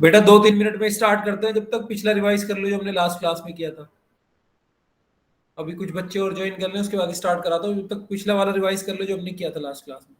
बेटा 2-3 मिनट में स्टार्ट करते हैं, जब तक पिछला रिवाइज कर लो जो हमने लास्ट क्लास में किया था। अभी कुछ बच्चे और ज्वाइन कर लें, उसके बाद स्टार्ट कराता हूँ, जब तक पिछला वाला रिवाइज कर लो जो हमने किया था लास्ट क्लास में।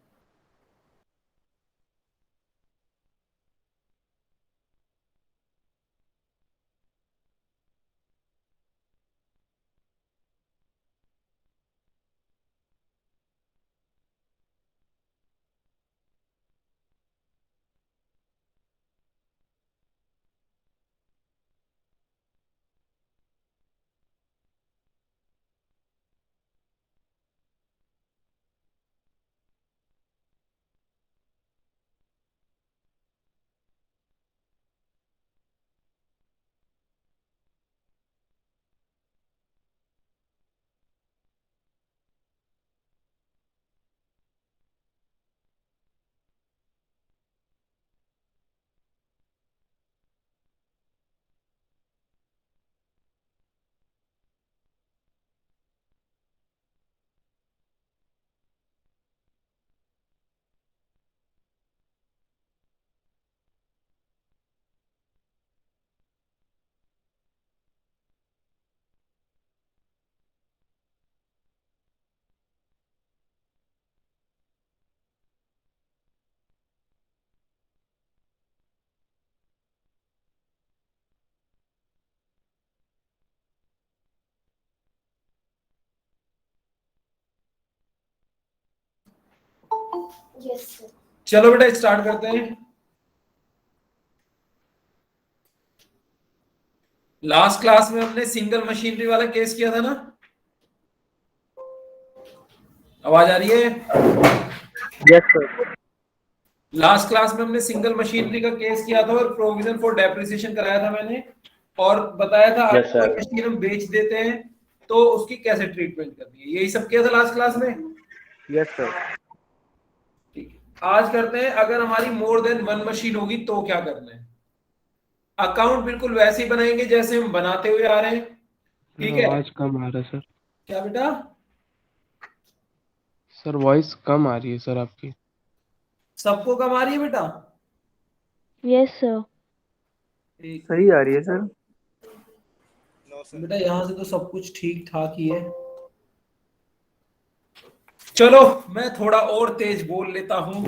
Yes sir. चलो बेटा स्टार्ट करते हैं। लास्ट क्लास में हमने सिंगल मशीनरी वाला केस किया था ना, आवाज आ रही है? Yes sir. लास्ट क्लास में हमने सिंगल मशीनरी का केस किया था और प्रोविजन फॉर डेप्रिसिएशन कराया था मैंने, और बताया था Yes, अगर sir. कोई मशीन हम बेच देते हैं तो उसकी कैसे ट्रीटमेंट करनी है, यही सब किया था लास्ट क्लास में। Yes sir. ठीक है, आज करते हैं अगर हमारी मोर देन वन मशीन होगी तो क्या करना है। अकाउंट बिल्कुल वैसे ही बनाएंगे जैसे हम बनाते हुए आ रहे हैं, ठीक है? आवाज कम आ रहा है सर। क्या बेटा? सर वॉइस कम आ रही है सर आपकी। सबको कम आ रही है बेटा? Yes sir. सही आ रही है सर। बेटा यहां से तो सब कुछ ठीक ठाक ही है। चलो मैं थोड़ा और तेज बोल लेता हूं।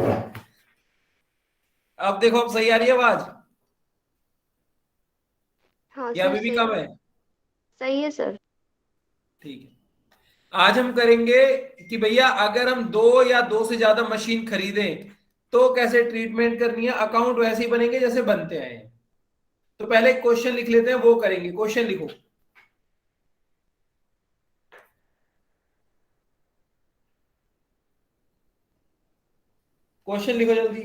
अब देखो, अब सही आ रही है आवाज हाँ या सर, अभी भी सही कम है? सही है सर। ठीक है, आज हम करेंगे कि भैया अगर हम दो या दो से ज्यादा मशीन खरीदें तो कैसे ट्रीटमेंट करनी है। अकाउंट वैसे ही बनेंगे जैसे बनते आए हैं। तो पहले क्वेश्चन लिख लेते हैं, वो करेंगे। क्वेश्चन लिखो। क्वेश्चन लिखो जल्दी,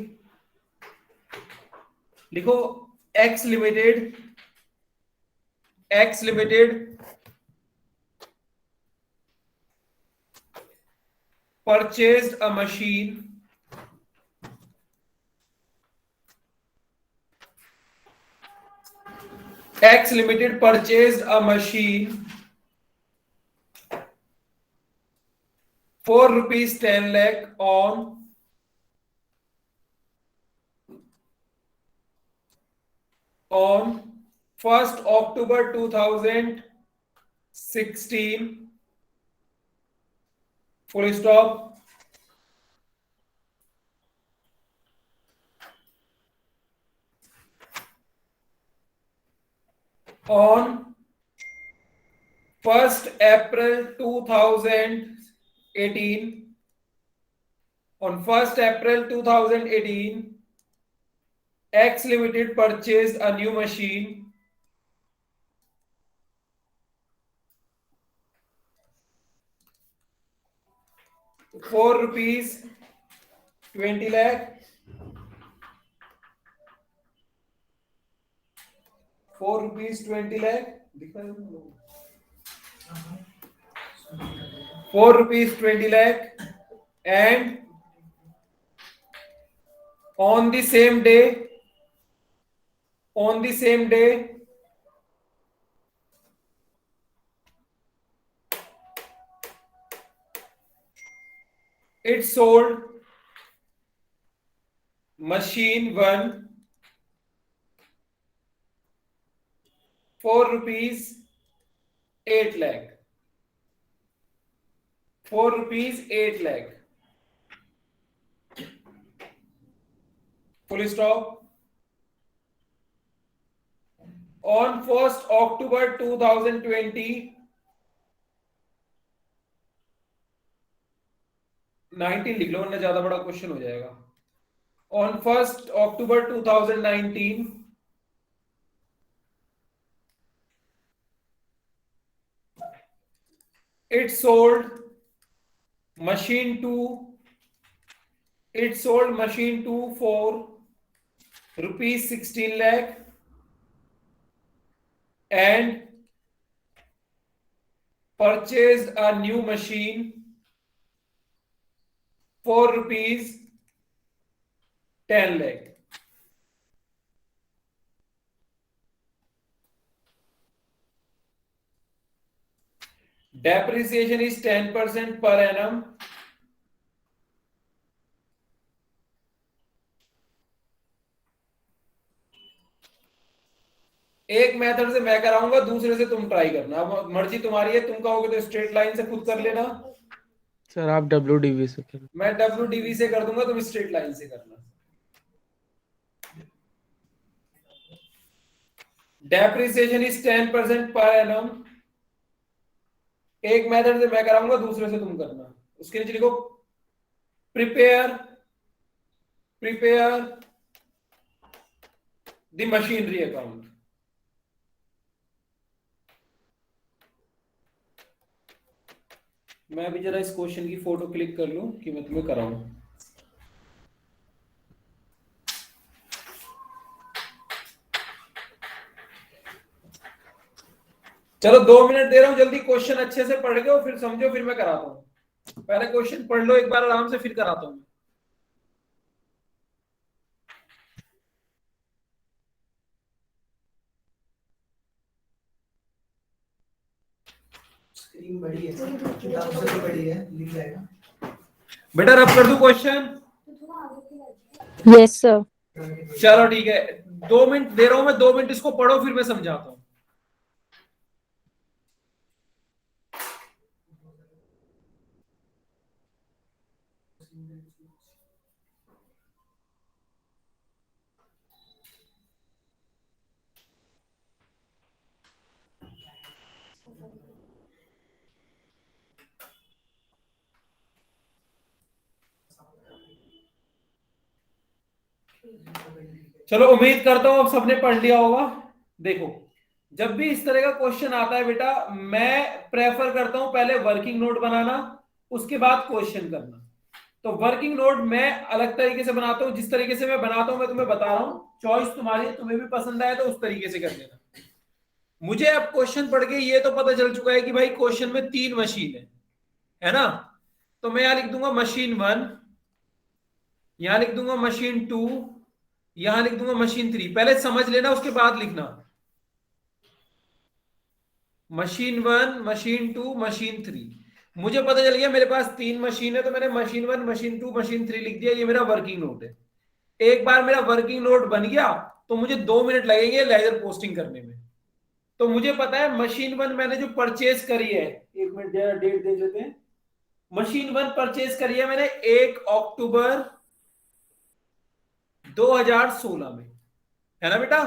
लिखो। X limited, x limited purchased a machine X Limited purchased a machine for rupees 10 lakh on 1st October 2016, full stop. On 1st April 2018, on 1st April 2018, X Limited purchased a new machine for rupees 20 lakh, for rupees 20 lakh, for rupees 20 lakh, and on the same day, on the same day, it sold machine one 4 rupees 8 lakh, 4 rupees 8 lakh, full stop. On 1st October 2020, 19 लिख लो वरना ज्यादा बड़ा question हो जाएगा। On 1st October 2019, it sold machine 2 for rupees 16 lakh and purchased a new machine for rupees 10 lakh. Depreciation is 10% per annum. एक method से मैं कराऊंगा, दूसरे से तुम ट्राई करना, अब मर्जी तुम्हारी है। तुम कहोगे तो स्ट्रेट लाइन से खुद कर लेना। सर आप WDV से करें। मैं WDV से कर दूंगा, तुम स्ट्रेट लाइन से करना। Depreciation is 10% per annum. एक मेथड से मैं कराऊंगा, दूसरे से तुम करना। उसके नीचे लिखो प्रिपेयर द मशीनरी अकाउंट। मैं भी जरा इस क्वेश्चन की फोटो क्लिक कर लूं कि मैं तुम्हें कराऊं। चलो 2 मिनट दे रहा हूं, जल्दी क्वेश्चन अच्छे से पढ़ के फिर समझो, फिर मैं कराता हूं। पहले क्वेश्चन पढ़ लो एक बार आराम से, फिर कराता हूं। स्क्रीन बड़ी है, ब्राउज़र बड़ी है, लिख जाएगा। बेटा रब कर दूं क्वेश्चन? Yes sir. चलो ठीक है, 2 मिनट दे रहा हूं मैं, 2 मिनट इसको पढ़ो फिर मैं समझाता हूं। चलो उम्मीद करता हूं अब सबने पढ़ लिया होगा। देखो जब भी इस तरह का क्वेश्चन आता है बेटा, मैं प्रेफर करता हूं पहले वर्किंग नोट बनाना, उसके बाद क्वेश्चन करना। तो वर्किंग नोट मैं अलग तरीके से बनाता हूं, जिस तरीके से मैं बनाता हूं मैं तुम्हें बता रहा हूं, चॉइस तुम्हारी, तुम्हें भी पसंद आए तो उस तरीके से कर लेना। मुझे अब क्वेश्चन पढ़ के ये तो पता चल चुका है कि भाई क्वेश्चन में 3 मशीन है ना। तो मैं यहां लिख दूंगा मशीन 1, यहां लिख दूंगा मशीन 2, यहां लिख दूंगा मशीन 3। पहले समझ लेना उसके बाद लिखना। Machine 1, machine 2, machine 3। मुझे पता चल गया मेरे पास 3 मशीन है, तो मैंने मशीन 1, मशीन 2, मशीन 3 लिख दिया। ये मेरा वर्किंग नोट है। एक बार मेरा वर्किंग नोट बन गया तो मुझे 2 मिनट लगेंगे लेजर पोस्टिंग करने में। तो मुझे पता है मशीन 1 मैंने जो परचेज करी है, 1 मिनट डेट दे देते हैं। मशीन 1 परचेज करी है मैंने 1 अक्टूबर 2016 में, है ना बेटा?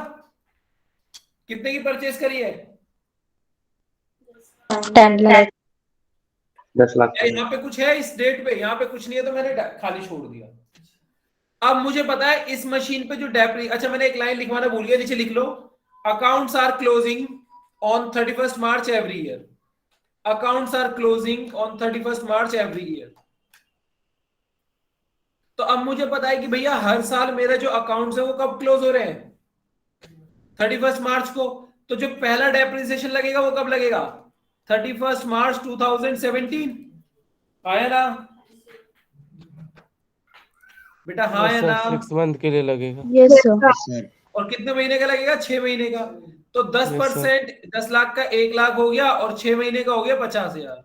कितने की परचेज करी है? 10 लाख। 10 लाख। यहाँ पे कुछ है इस डेट पे? यहाँ पे कुछ नहीं है तो मैंने खाली छोड़ दिया। अब मुझे पता है इस मशीन पे जो अच्छा मैंने एक लाइन लिखवाना भूल गया, नीचे लिख लो accounts are closing on 31st March every year. Accounts are closing on 31st March every year. तो अब मुझे पता है कि भैया हर साल मेरे जो अकाउंट्स है वो कब क्लोज हो रहे हैं? 31st March को। तो जो पहला डेप्रिसिएशन लगेगा वो कब लगेगा? 31st March 2017। आया ना बेटा? हाँ या ना? 6 मंथ के लिए लगेगा। Yes sir. और कितने महीने का लगेगा? 6 महीने का। तो 10%, 10 लाख का 1 लाख हो गया और 6 महीने का हो गया 50,000।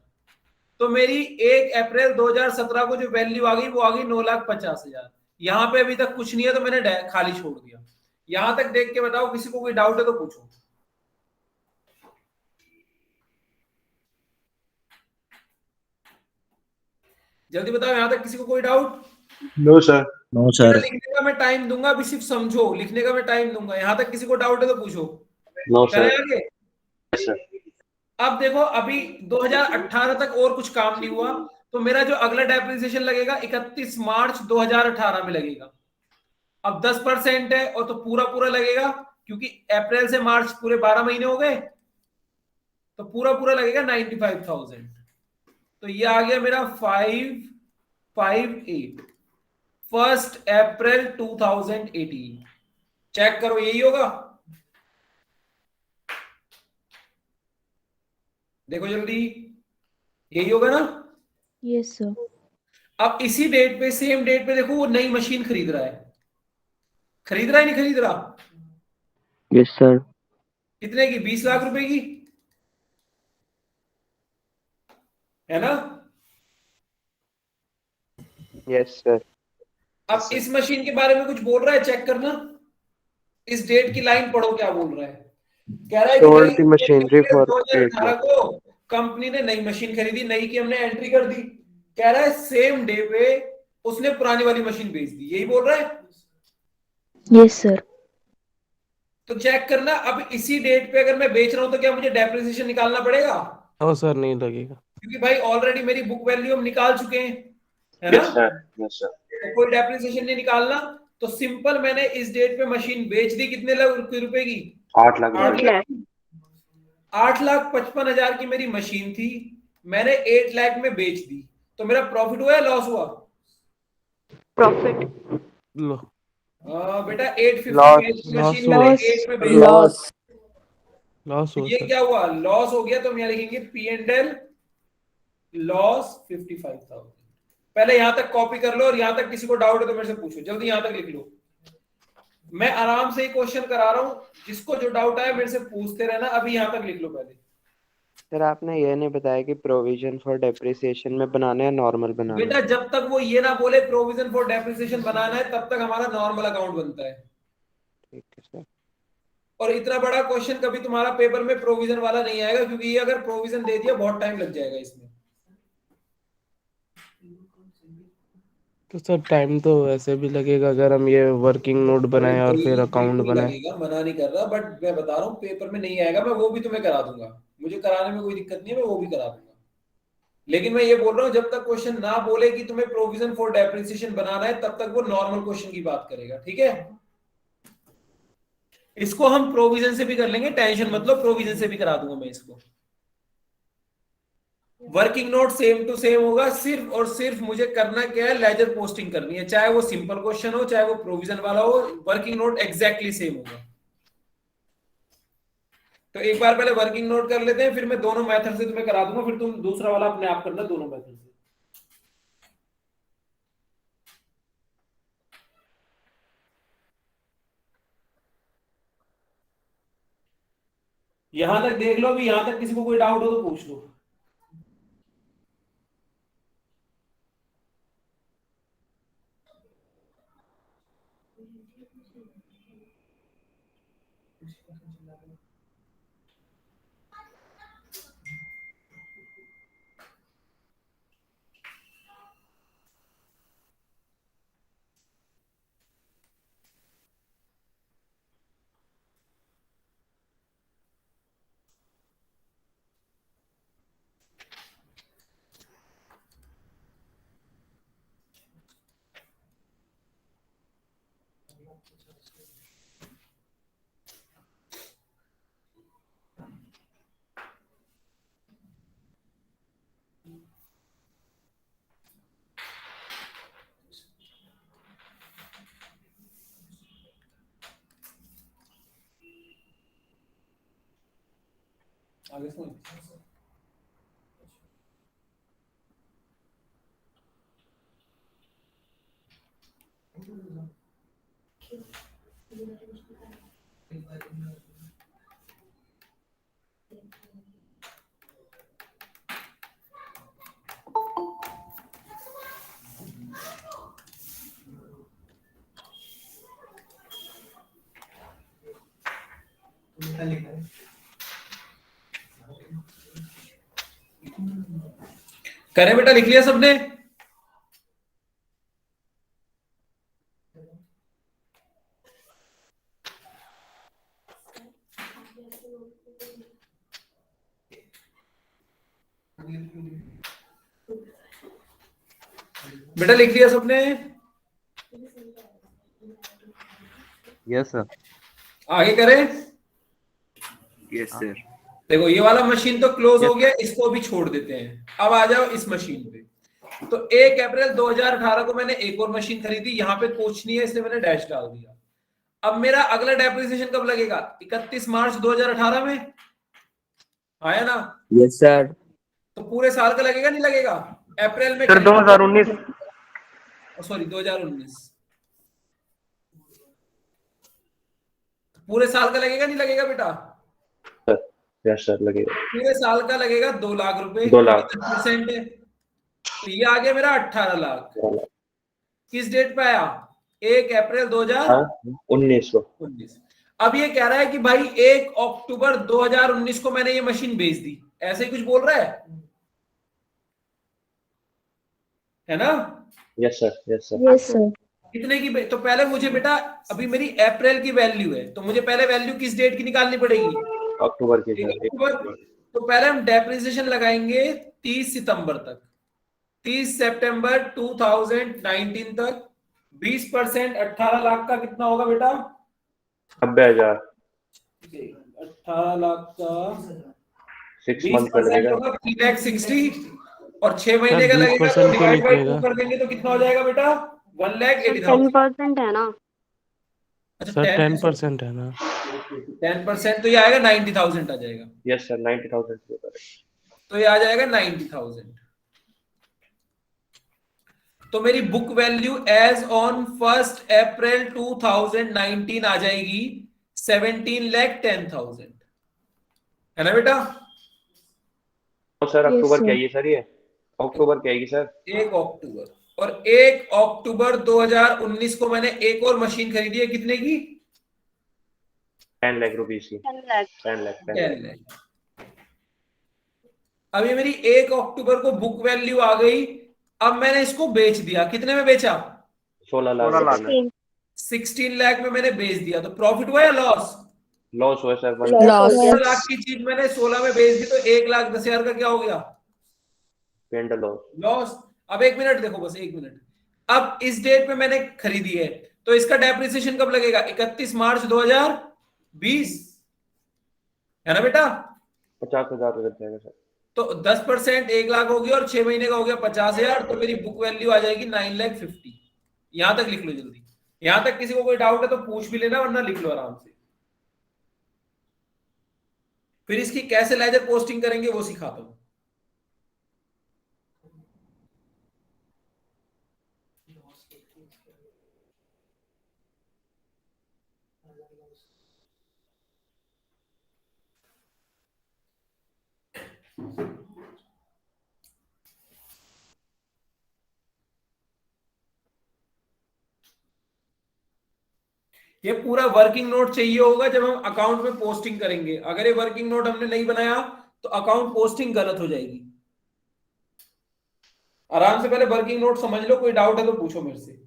तो मेरी 1 अप्रैल 2017 को जो वैल्यू आ गई वो आ गई 9,50,000। यहां पे अभी तक कुछ नहीं है तो मैंने खाली छोड़ दिया। यहां तक देख के बताओ, किसी को कोई डाउट है तो पूछो। जल्दी बताओ, यहाँ तक किसी को कोई डाउट? No sir. नो बेटा सर। लिखने का मैं टाइम दूंगा, अभी सिर्फ समझो, लिखने का मैं टाइम दूंगा। यहाँ तक किसी को डाउट है तो पूछो। नो करें सर। आगे? सर अब देखो, अभी 2018 तक और कुछ काम नहीं हुआ, तो मेरा जो अगला डेप्रिसिएशन लगेगा 31 मार्च 2018 में लगेगा। अब 10% है और तो पूरा पूरा लगेगा, क्योंकि अप्रैल से मार्च पूरे 12 महीने हो गए, तो पूरा पूरा लगेगा 95,000। तो ये आ गया मेरा 558, 1 अप्रैल 2018। चेक करो, यही होगा? देखो जल्दी, यही होगा ना? Yes sir. अब इसी डेट पे, सेम डेट पे देखो, वो नई मशीन खरीद रहा है। खरीद रहा है नहीं खरीद रहा? Yes sir. कितने की? 20 लाख रुपए की, है ना? Yes sir. अब इस मशीन के बारे में कुछ बोल रहा है, चेक करना। इस डेट की लाइन पढ़ो, क्या बोल रहा है। कह रहा है कि Sold भाई the machinery for 8 2018 lakh. को कंपनी ने नई मशीन खरीदी, नई की हमने एंट्री कर दी। कह रहा है सेम डे पे उसने पुरानी वाली मशीन बेच दी, यही बोल रहा है? Yes sir. तो चेक करना, अब इसी डेट पे अगर मैं बेच रहा हूं तो क्या मुझे डेप्रिसिएशन निकालना पड़ेगा? नो सर, नहीं लगेगा। क्योंकि भाई ऑलरेडी मेरी बुक वैल्यू हम निकाल चुके हैं, है ना? Yes sir. Yes sir. तो कोई डेप्रिसिएशन नहीं निकालना। तो सिंपल, मैंने इस डेट पे मशीन बेच दी, कितने रुपए की? 8 लाख 8 रुपए। लाख। 8,55,000 की मेरी मशीन थी, मैंने 8 लाख में बेच दी, तो मेरा प्रॉफिट हुआ या लॉस हुआ? प्रॉफिट। लो, बेटा 850 Loss. की लॉस मशीन हुआ। मैंने लॉस। 8 में बेच दी। लॉस। लॉस तो हुआ ये सर। क्या हुआ? लॉस हो गया। तो हम यहाँ लिखेंगे P&L लॉस 55,000। पहले यहां तक कॉपी कर लो, और यहां तक किसी को डाउट है तो मेरे से पूछो, जल्दी यहां तक लिख लो। मैं आराम से ही क्वेश्चन करा रहा हूं, जिसको जो डाउट आया मेरे से पूछते रहना। अभी यहां तक लिख लो पहले। सर आपने ये नहीं बताया कि प्रोविजन फॉर डेप्रिसिएशन में बनाना है नॉर्मल बनाना बेटा है। जब तक वो ये ना बोले प्रोविजन फॉर डेप्रिसिएशन बनाना है, तब तक हमारा नॉर्मल अकाउंट बनता है। ठीक है सर। और इतना बड़ा क्वेश्चन कभी तुम्हारा पेपर में प्रोविजन वाला नहीं आएगा, क्योंकि ये अगर प्रोविजन दे दिया बहुत टाइम लग जाएगा इसमें। तो सर टाइम तो वैसे भी लगेगा अगर हम ये वर्किंग नोट बनाए और फिर अकाउंट बिल्कुल बनाए। लगेगा, मना नहीं कर रहा, बट मैं बता रहा हूँ पेपर में नहीं आएगा, मैं वो भी तुम्हें करा दूंगा। मुझे कराने में कोई दिक्कत नहीं है, मैं वो भी करा दूंगा। लेकिन मैं ये बोल रहा हूँ, जब तक क्वेश्चन ना बोले कि तुम्हें प्रोविजन फॉर डेप्रिसिएशन बनाना है, तब तक वो नॉर्मल क्वेश्चन की बात करेगा, ठीक है? इसको हम प्रोविजन से भी कर लेंगे, टेंशन मतलब, प्रोविजन से भी करा दूंगा मैं इसको। Working note same to same होगा, सिर्फ और सिर्फ मुझे करना क्या है, लेजर पोस्टिंग करनी है। चाहे वो सिंपल क्वेश्चन हो, चाहे वो प्रोविजन वाला हो, वर्किंग नोट एग्जैक्टली सेम होगा। तो एक बार पहले वर्किंग नोट कर लेते हैं, फिर मैं दोनों मेथड से तुम्हें करा दूंगा, फिर तुम दूसरा वाला अपने आप करना दोनों मेथड से। यहां तक देख लो, अभी यहां तक किसी को कोई डाउट हो तो पूछ लो। आगे सुन। करें बेटा, लिख लिया सबने? बेटा लिख लिया सबने? Yes sir. आगे करें? Yes sir. देखो ये वाला मशीन तो क्लोज हो Yes. गया, इसको भी छोड़ देते हैं। अब आ जाओ इस मशीन पे। तो 1 अप्रैल 2018 को मैंने एक और मशीन खरीदी, यहाँ पे कुछ नहीं है इसलिए मैंने डैश डाल दिया। अब मेरा अगला डेप्रिसिएशन कब लगेगा? 31 मार्च 2018 में आया ना? Yes sir. तो पूरे साल का लगेगा नहीं लगेगा? अप्रैल में सर 2019। सॉरी 2019 पूरे साल का लगेगा नहीं लगेगा बेटा? यस सर लगेगा। पूरे साल का लगेगा 2 लाख रुपए, 2 लाख। 10% है। तो ये आ गया मेरा 18 लाख। किस डेट पे आया? 1 अप्रैल 2019 19 को। अब ये कह रहा है कि भाई 1 अक्टूबर 2019 को मैंने ये मशीन बेच दी, ऐसे ही कुछ बोल रहा है ना? Yes sir. Yes sir. Yes, sir. कितने की तो पहले मुझे बेटा, अभी मेरी अप्रैल की वैल्यू है, तो मुझे पहले वैल्यू किस डेट की निकालनी पड़ेगी? अक्टूबर की 1 सर। अक्टूबर। तो पहले हम डेप्रिसिएशन लगाएंगे 30 सितंबर तक, 30 सितंबर 2019 तक। 20% 18 लाख का कितना होगा बेटा? 90,000। 18 लाख का 6 मंथ का 20% लगेगा। होगा 3,60,000 और 6 महीने सर का लगेगा तो 20% क्यों डिवाइड बाय 2 निकलेगा? कर देंगे तो कितना हो जाएगा बेटा? 1,80,000। 10% है ना? अच्छा सर 10%। 10% है ना? 10% तो ये आएगा 90,000 आ जाएगा। Yes sir 90,000। तो ये आ जाएगा 90,000। तो मेरी बुक वैल्यू एज ऑन 1 अप्रैल 2019 आ जाएगी 17,10,000, है ना बेटा? सर Yes, अक्टूबर sir. क्या है सर? ये अक्टूबर क्या है सर? 1 अक्टूबर। और 1 अक्टूबर 2019 को मैंने एक और मशीन खरीदी है, कितने की? 10 लाख रुपीस की। 10 lakh. 10 लाख। 10 लाख। अब ये मेरी 1 अक्टूबर को बुक वैल्यू आ गई। अब मैंने इसको बेच दिया, कितने में बेचा? 16 लाख रुपए में। 16 लाख में मैंने बेच दिया, तो प्रॉफिट हुआ या लॉस? लॉस हुआ सर। Loss. 16 लाख की चीज मैंने 16 में बेच दी, तो 1,10,000 का क्या हो गया? पेंड लॉस। लॉस। अब 1 मिनट देखो, बस 1 मिनट। अब इस डेट पे मैंने खरीदी है, तो इसका डेप्रिसिएशन कब लगेगा? 31 मार्च 2020, है ना बेटा? 50,000 लग जाएगा सर। तो 10% 1 लाख हो गया और 6 महीने का हो गया 50,000। तो मेरी बुक वैल्यू आ जाएगी 9,50,000। यहां तक लिख लो जल्दी। यहां तक किसी को कोई डाउट है तो पूछ भी लेना, वरना लिख लो आराम से। फिर इसकी कैसे लेजर पोस्टिंग करेंगे वो सिखाता हूं। ये पूरा वर्किंग नोट चाहिए होगा जब हम अकाउंट में पोस्टिंग करेंगे। अगर ये वर्किंग नोट हमने नहीं बनाया तो अकाउंट पोस्टिंग गलत हो जाएगी। आराम से पहले वर्किंग नोट समझ लो, कोई डाउट है तो पूछो मेरे से।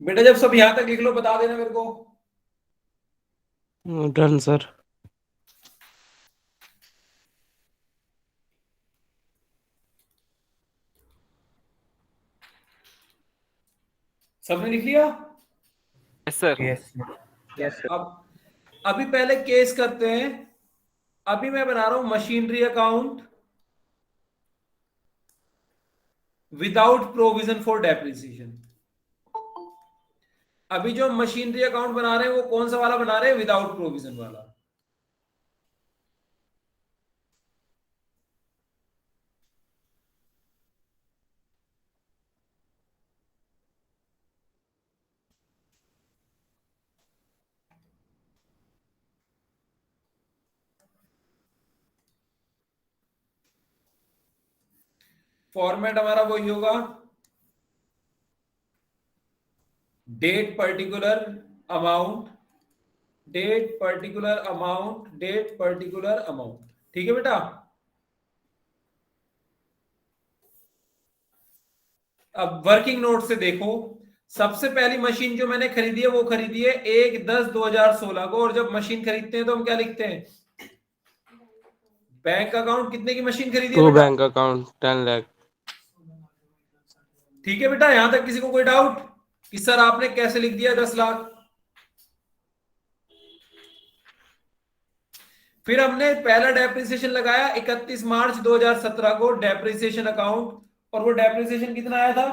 बेटा जब सब यहां तक लिख लो बता देना मेरे को। Done sir. सबने लिख लिया? Yes sir. Yes sir. अब अभी पहले केस करते हैं। अभी मैं बना रहा हूं machinery account without provision for depreciation. अभी जो मशीनरी अकाउंट बना रहे हैं वो कौन सा वाला बना रहे हैं? विदाउट प्रोविजन वाला। फॉर्मेट हमारा वही होगा, date particular amount, date particular amount, date particular amount. ठीक है बेटा। अब वर्किंग नोट से देखो, सबसे पहली मशीन जो मैंने खरीदी है वो खरीदी है 1/10/2016 को, और जब मशीन खरीदते हैं तो हम क्या लिखते हैं? Bank account. कितने की मशीन खरीदी है टू बेटा? Bank account 10 lakh. ठीक है बेटा, यहां तक किसी को कोई डाउट कि सर आपने कैसे लिख दिया 10 लाख? फिर हमने पहला डेप्रिसिएशन लगाया 31 मार्च 2017 को, डेप्रिसिएशन अकाउंट, और वो डेप्रिसिएशन कितना आया था?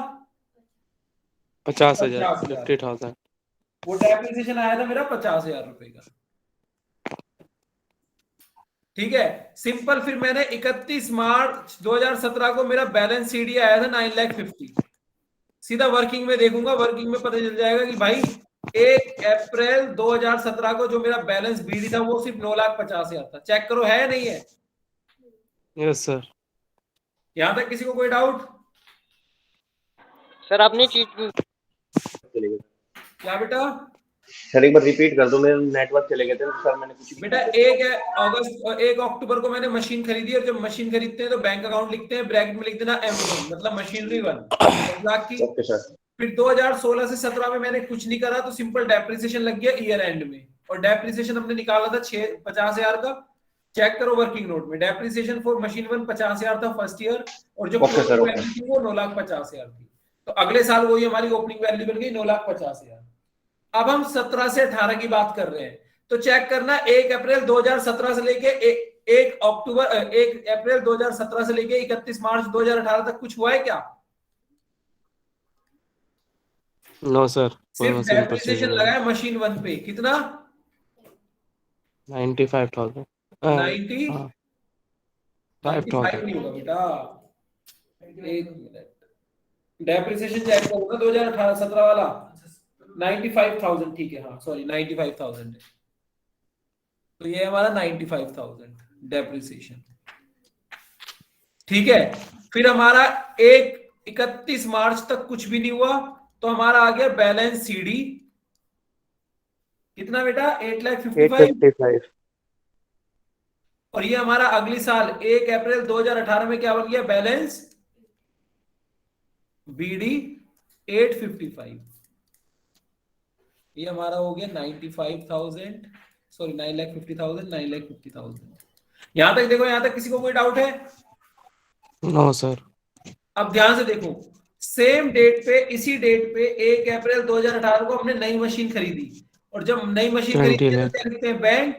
50,000 50,000। 50,000। वो डेप्रिसिएशन आया था मेरा 50,000 रुपए का। ठीक है, सिंपल। फिर मैंने 31 मार्च 2017 को मेरा बैलेंस सीडी आया था 9,50,000। सीधा वर्किंग में देखूंगा, वर्किंग में पता चल जाएगा कि भाई 1 अप्रैल 2017 को जो मेरा बैलेंस बीडी था वो सिर्फ 9,50,000 था। चेक करो है या नहीं है? Yes sir. यहां तक किसी को कोई डाउट? सर आपने चीट क्या बेटा? सर एक बार रिपीट कर दो, मेरे नेटवर्क चले गए थे तो सर मैंने कुछ भी बेटा 1 अक्टूबर को मैंने मशीन खरीदी, और जब मशीन खरीदते हैं तो बैंक अकाउंट लिखते हैं, ब्रैकेट में लिख देना M1, मतलब मशीनरी 1 लाख की। Okay sir. फिर 2016 से 17 में मैंने कुछ नहीं करा, तो सिंपल डेप्रिसिएशन लग गया ईयर एंड में, और डेप्रिसिएशन हमने निकाला था 50,000 का। चेक करो वर्किंग नोट में, डेप्रिसिएशन फॉर मशीन 1 50,000 था फर्स्ट ईयर, और जो ओके सर, ओके। वैल्यू थी वो 9,50,000 थी। तो अगले साल वही हमारी ओपनिंग वैल्यू बन गई 9,50,000। अब हम 17 से 18 की बात कर रहे हैं, तो चेक करना 1 अप्रैल 2017 से लेके 1 अप्रैल 2017 से लेके 31 मार्च 2018 तक कुछ हुआ है क्या? नो सर, कोई सिर्फ मशीन परचेज डेप्रिसिएशन नहीं। लगाया मशीन 1 पे, कितना? 95,000। 90 हाँ 95 5,000। नहीं होगा बेटा, एक मिनट, डेप्रिसिएशन चेक करो ना 2017 वाला। 95,000, ठीक है, हाँ सॉरी 95,000 है। तो ये हमारा 95,000 डेप्रिसिएशन। ठीक है, फिर हमारा 31 मार्च तक कुछ भी नहीं हुआ, तो हमारा आ गया बैलेंस सीडी। कितना बेटा? 8,55,000। 855। और ये हमारा अगली साल 1 अप्रैल 2018 में क्या बन गया? Balance BD 855। ये हमारा हो गया 95,000, सॉरी 9,50,000, 9,50,000। यहां तक देखो, यहां तक किसी को कोई डाउट है? No sir. अब ध्यान से देखो, सेम डेट पे, इसी डेट पे 1 अप्रैल 2018 को हमने नई मशीन खरीदी, और जब नई मशीन 20 खरीदी है तो लाख। क्या लिखते हैं? बैंक,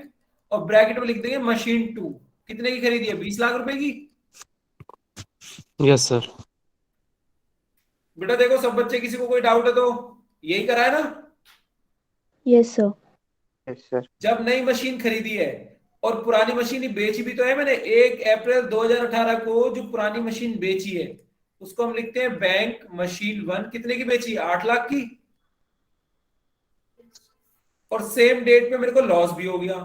और ब्रैकेट में लिख देंगे मशीन 2। कितने की खरीदी है? 20 लाख रुपए की। Yes sir. बेटा देखो सब बच्चे, किसी को कोई डाउट है तो यही करा है ना? Yes, sir. Yes sir. जब नई मशीन खरीदी है और पुरानी मशीन ही बेची भी तो है मैंने, 1 अप्रैल 2018 को जो पुरानी मशीन बेची है उसको हम लिखते हैं बैंक मशीन 1। कितने की बेची? 8 लाख की। और सेम डेट पे मेरे को लॉस भी हो गया।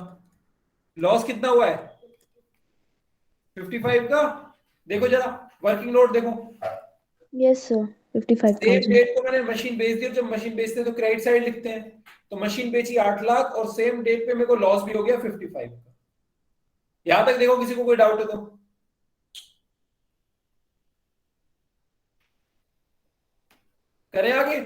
लॉस कितना हुआ है? 55 का। देखो जरा वर्किंग नोट देखो, Yes, sir. सेम 55,000. डेट को मैंने मशीन बेच दी, और जब मशीन बेचते हैं तो क्रेडिट साइड लिखते हैं, तो मशीन बेची 8 लाख और सेम डेट पे मेरे को लॉस भी हो गया 55 का। यहां तक देखो किसी को कोई डाउट है तो करें आगे।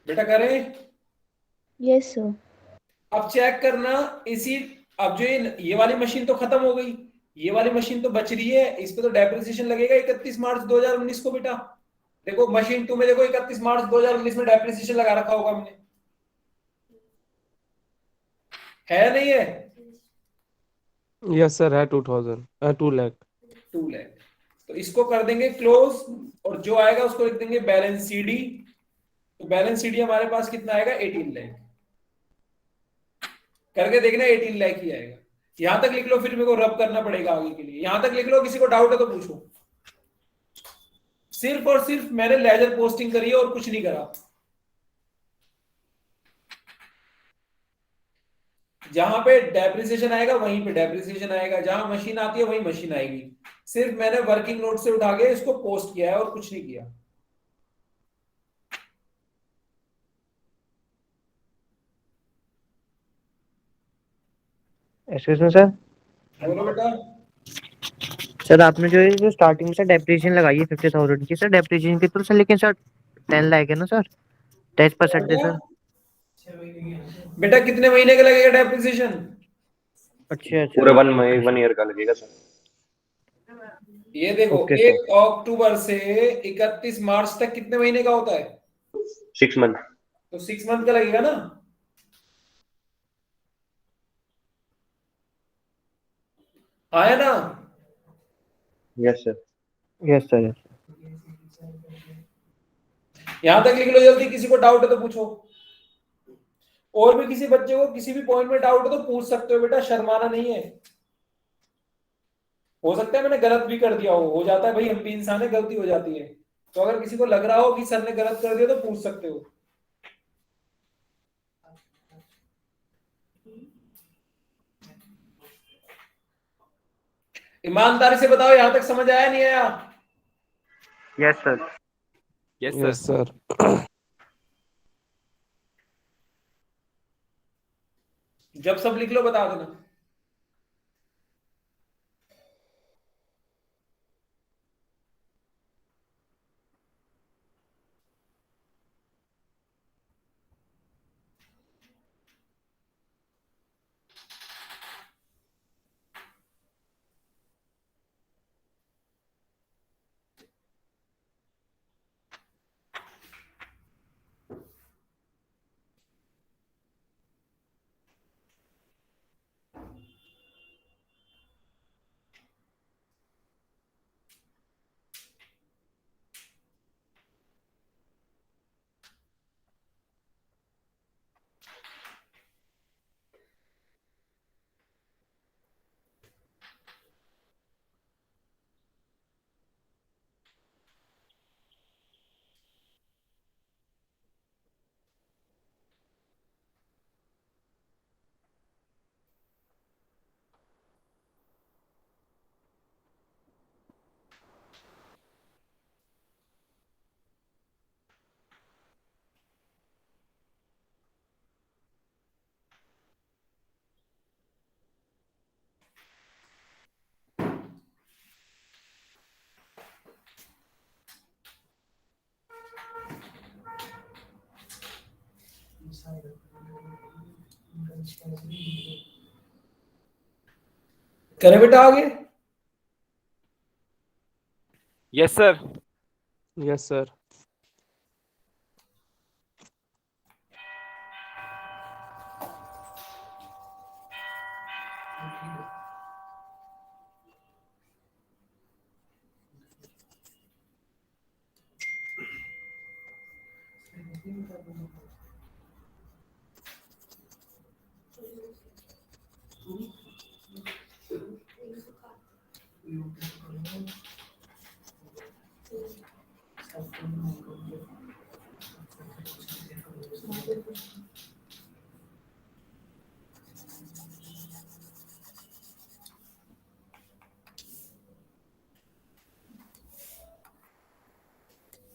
बेटा करें। Yes, sir. अब चेक करना इसी, अब जो ये वाली मशीन तो खत्म हो गई, ये वाली मशीन तो बच रही है, इस पे तो डेप्रिसिएशन लगेगा 31 मार्च 2019 को। बेटा देखो मशीन 2 में देखो 31 मार्च 2019 में डेप्रिसिएशन लगा रखा होगा हमने, है नहीं है? यस सर है 2,000 2 लाख। 2 लाख। तो इसको कर देंगे क्लोज, और जो आएगा उसको लिख देंगे बैलेंस सीडी। तो बैलेंस सीडी हमारे पास कितना आएगा? 18 लाख। करके देखना 18 लाख ही आएगा। यहां तक लिख लो, फिर मेरे को रब करना पड़ेगा आगे के लिए। यहां तक लिख लो, किसी को डाउट है तो पूछो। सिर्फ और सिर्फ मैंने लेजर पोस्टिंग करी है और कुछ नहीं करा। जहां पे डेप्रिसिएशन आएगा वहीं पे डेप्रिसिएशन आएगा, जहां मशीन आती है वहीं मशीन आएगी। सिर्फ मैंने वर्किंग नोट से उठा के इसको पोस्ट किया है और कुछ नहीं किया। Excuse me sir. बोलो बेटा। सर आपने जो स्टार्टिंग में सर डेप्रिसिएशन लगाई है 50,000 की, सर डेप्रिसिएशन कितना सर, लेकिन सर 10 लाख है ना सर, 10% दे सर। बेटा कितने महीने का लगेगा डेप्रिसिएशन? अच्छा अच्छा पूरे 1 ईयर का लगेगा सर। ये देखो, ओके सर। 1 अक्टूबर से 31 मार्च तक कितने महीने का होता है? 6 मंथ। तो 6 मंथ का लगेगा ना। आया ना? Yes sir. Yes sir. यहां तक लिख लो जल्दी, किसी को डाउट है तो पूछो। और भी किसी बच्चे को किसी भी पॉइंट में डाउट है तो पूछ सकते हो बेटा, शर्माना नहीं है। हो सकता है मैंने गलत भी कर दिया हो जाता है भाई, हम भी इंसान है, गलती हो जाती है। तो अगर किसी को लग रहा हो कि सर ने गलत कर दिया तो पूछ सकते हो। ईमानदारी से बताओ, यहां तक समझ आया नहीं आया? Yes sir. Yes yes sir. Sir. जब सब लिख लो बता देना। करें बेटा आगे? Yes sir. Yes sir.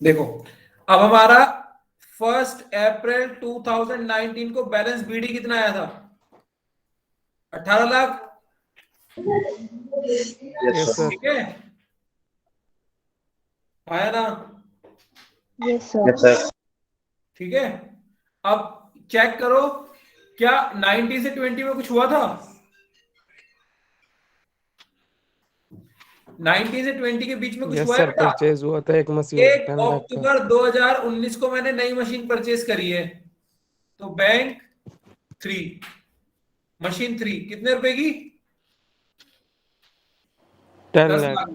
देखो, अब हमारा 1 अप्रैल 2019 को बैलेंस बीडी कितना आया था? 18 lakh. Yes yes sir. Sir. ठीक है, आया ना? Yes, sir. Yes sir. ठीक है, अब चेक करो, क्या 90 से 20 में कुछ हुआ था? 90 से 20 के बीच में कुछ यस हुआ है सर, बेटा? परचेज हुआ था एक मशीन 1 10 लाख का। अक्टूबर 2019 को मैंने नई मशीन परचेज करी है, तो बैंक 3, मशीन 3 कितने रुपए की? 10 10 लाख। लाख।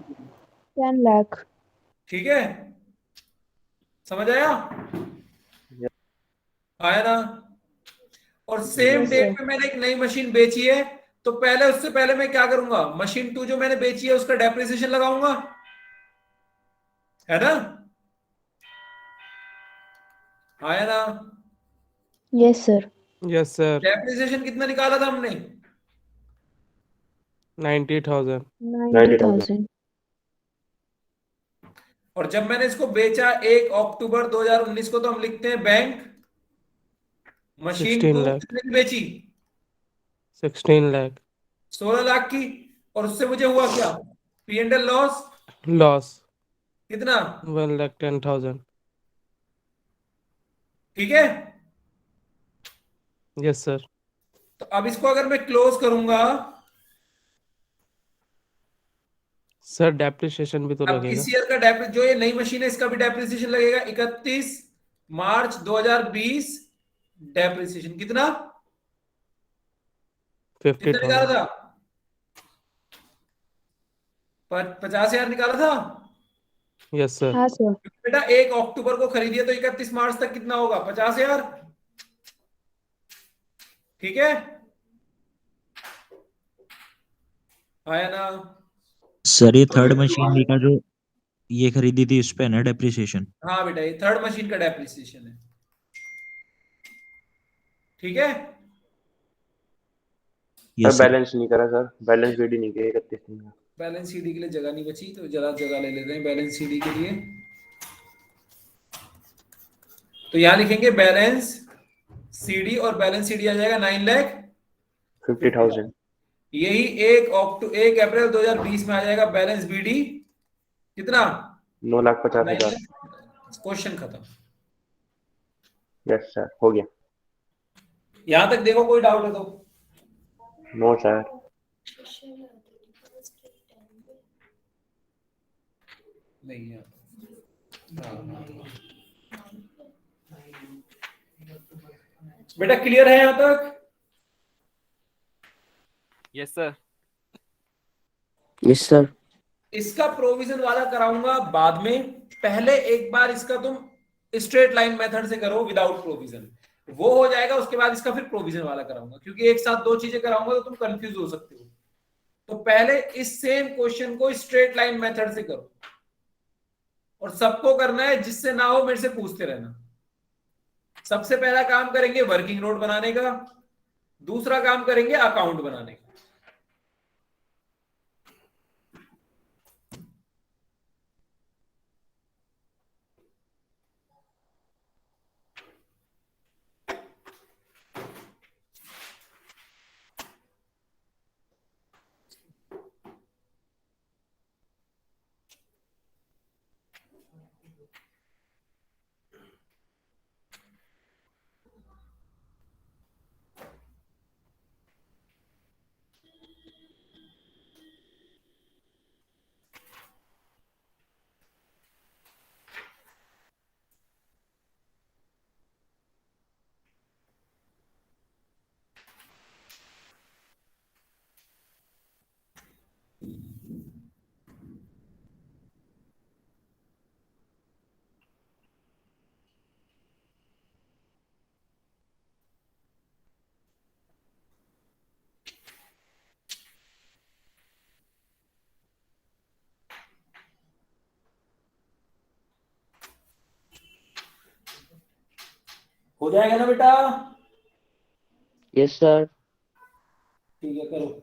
10 lakh. ठीक है, समझ आया? आया ना? और सेम Yes, डेट sir. पे मैंने एक नई मशीन बेची है, तो पहले उससे पहले मैं क्या करूंगा? मशीन 2 जो मैंने बेची है उसका डेप्रिसिएशन लगाऊंगा, है ना? आया ना? Yes, sir. Yes sir. Depreciation कितना निकाला था हमने? 90,000। 90,000. और जब मैंने इसको बेचा 1 अक्टूबर 2019 को, तो हम लिखते हैं बैंक मशीन 16 को लाख कितने की बेची? 16 लाख 16 लाख की। और उससे मुझे हुआ क्या? P and L loss loss कितना? 1,10,000। ठीक है। Yes sir. तो अब इसको अगर मैं क्लोज करूंगा, सर डेप्रिसिएशन भी तो अब लगेगा। इस ईयर का जो ये नई मशीन है इसका भी डेप्रिसिएशन लगेगा। 31 मार्च 2020 डेप्रिसिएशन कितना? कितना निकाला 50,000। था? 50,000 निकाला था। Yes sir. हाँ सर। बेटा 1 अक्टूबर को खरीदिए तो 31 मार्च तक कितना होगा? 50,000। ठीक है, आया ना? सर ये थर्ड मशीनरी का जो ये खरीदी थी उस पे है ना डेप्रिसिएशन? हाँ बेटा, ये थर्ड मशीन का डेप्रिसिएशन है। ठीक है। Sir yes sir. बैलेंस नहीं करा सर, बैलेंस वीडी नहीं किया 31 दिन का। बैलेंस शीट के लिए जगह नहीं बची, तो जरा जगह ले लेते हैं बैलेंस शीट के लिए। तो यहां लिखेंगे बैलेंस सीडी, और बैलेंस सीडी आ जाएगा 50,000। यही 1 अप्रैल 2020 में आ जाएगा बैलेंस बीडी कितना? 9,50,000। क्वेश्चन खत्म। यस सर, हो गया। यहां तक देखो, कोई डाउट है तो? No sir. नहीं है। हाँ। बेटा क्लियर है यहां तक? Yes sir. Yes sir. इसका प्रोविजन वाला कराऊंगा बाद में। पहले एक बार इसका तुम स्ट्रेट लाइन मेथड से करो विदाउट प्रोविजन, वो हो जाएगा। उसके बाद इसका फिर प्रोविजन वाला कराऊंगा, क्योंकि एक साथ दो चीजें कराऊंगा तो तुम कंफ्यूज हो सकते हो। तो पहले इस सेम क्वेश्चन को स्ट्रेट लाइन मेथड से करो, और सबको करना है, जिससे ना हो मेरे से पूछते रहना। सबसे पहला काम करेंगे वर्किंग नोट बनाने का, दूसरा काम करेंगे अकाउंट बनाने का। हो जाएगा ना बेटा? Yes sir. ठीक है, करो।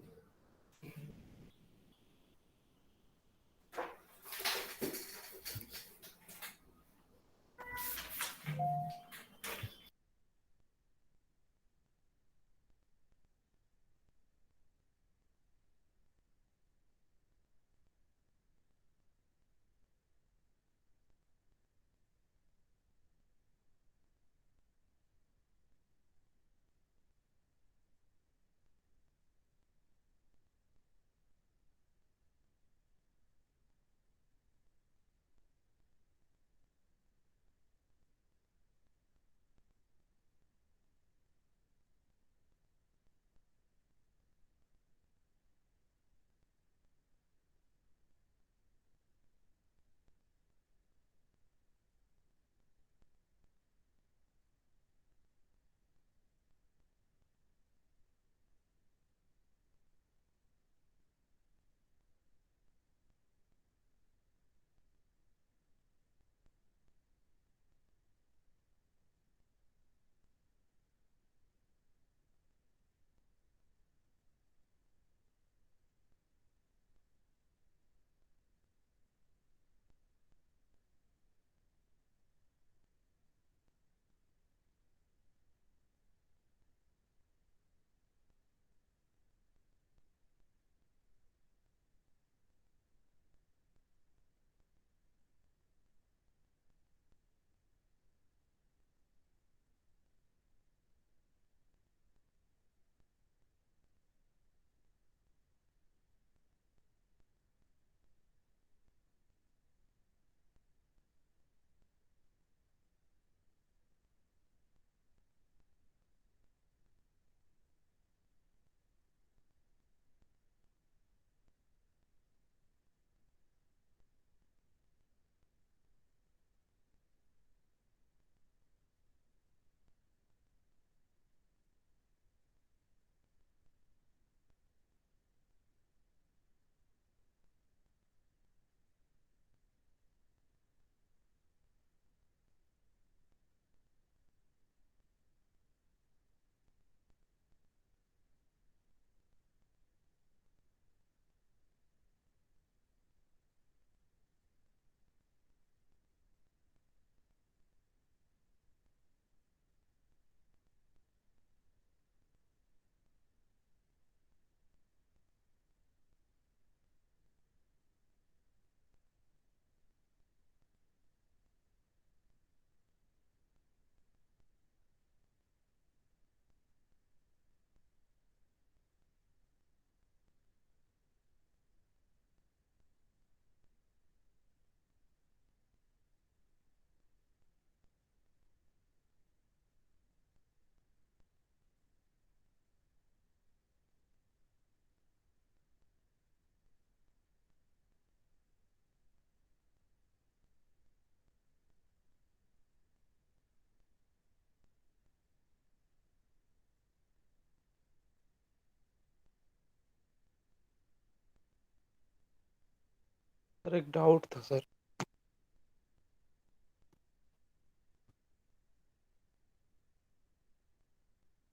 सर एक डाउट था सर।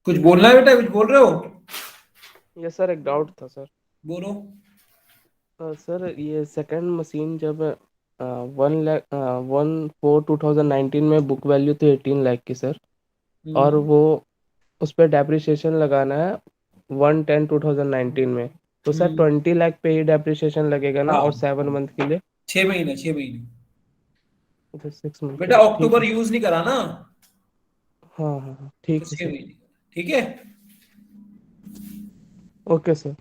कुछ बोलना है बेटा, कुछ बोल रहे हो? ये सर एक डाउट था सर। बोलो। सर ये सेकंड मशीन जब 1 लाख 1/4/2019 में बुक वैल्यू थी 18 लाख की सर, और हम्म। वो उस पर डेप्रिसिएशन लगाना है 1/10/2019 में, तो सर हम्म। 20 लाख पे ही डेप्रिसिएशन लगेगा ना, और हाँ, 7 मंथ के लिए? 6 महीने, 6 महीने। तो 6 मंथ के बेटा लिए ठीक अक्टूबर है। यूज नहीं करा ना, हाँ हाँ हाँ तो ठीक है छह सर। महीने ठीक है। Okay sir.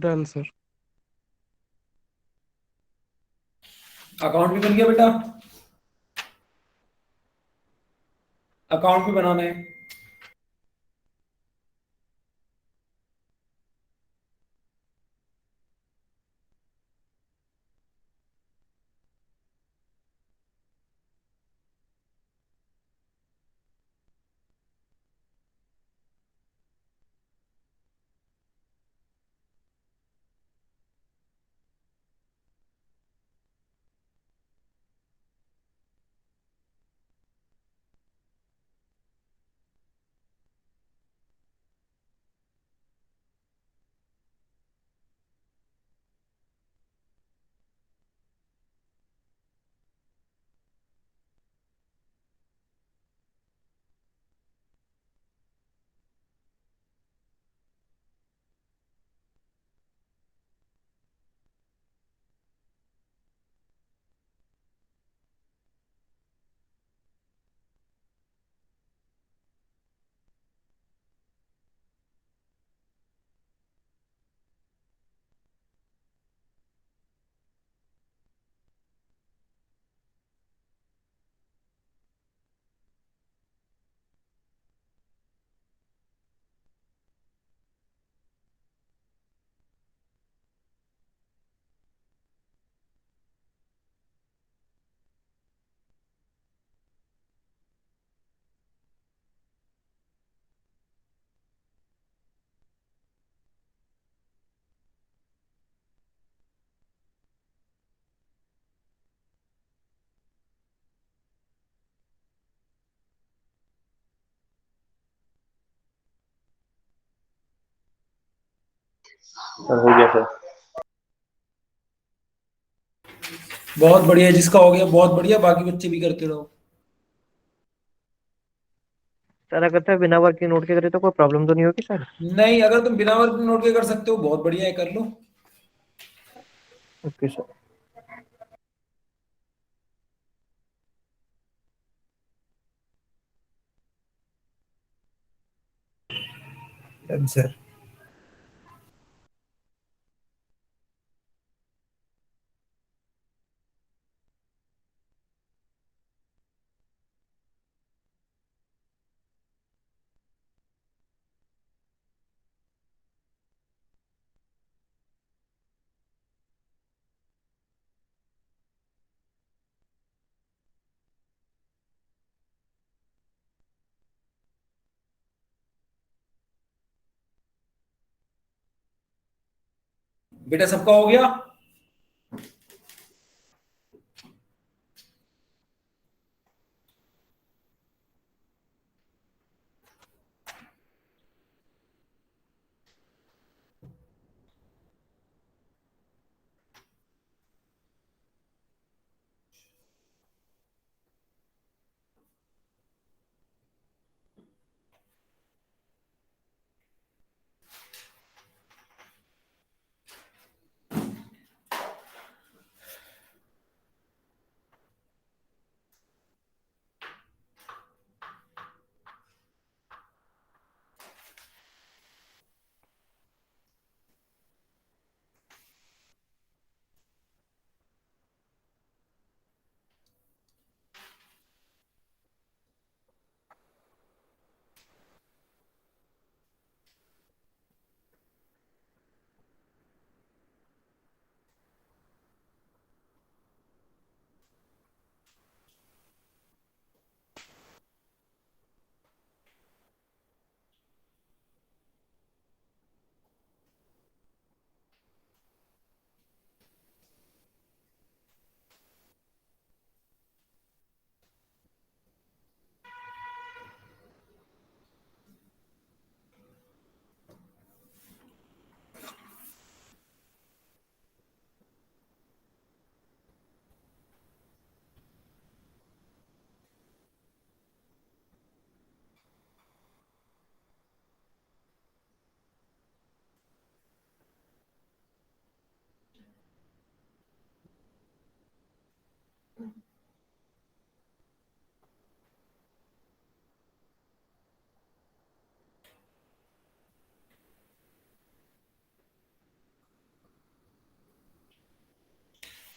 Done sir. Account भी बन गया बेटा, अकाउंट भी बनाना है। सर हो गया सर। बहुत बढ़िया, जिसका हो गया बहुत बढ़िया, बाकी बच्चे भी करते रहो। सर अगर सर बिना वर्किंग नोट के करे तो कोई प्रॉब्लम तो नहीं होगी सर? नहीं, अगर तुम बिना वर्क नोट के कर सकते हो बहुत बढ़िया है, कर लो। Okay sir. Done sir. बेटा सबका हो गया?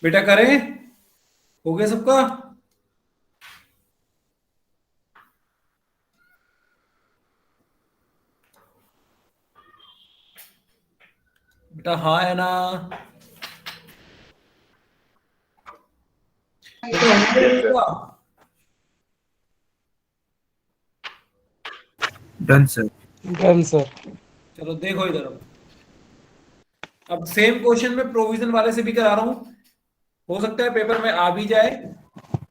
बेटा करें, हो गया सबका? बेटा हाँ है ना? बेटा हो गया सबका? Done sir. Done sir. चलो देखो इधर, अब सेम क्वेश्चन में प्रोविजन वाले से भी करा रहा हूं, हो सकता है पेपर में आ भी जाए,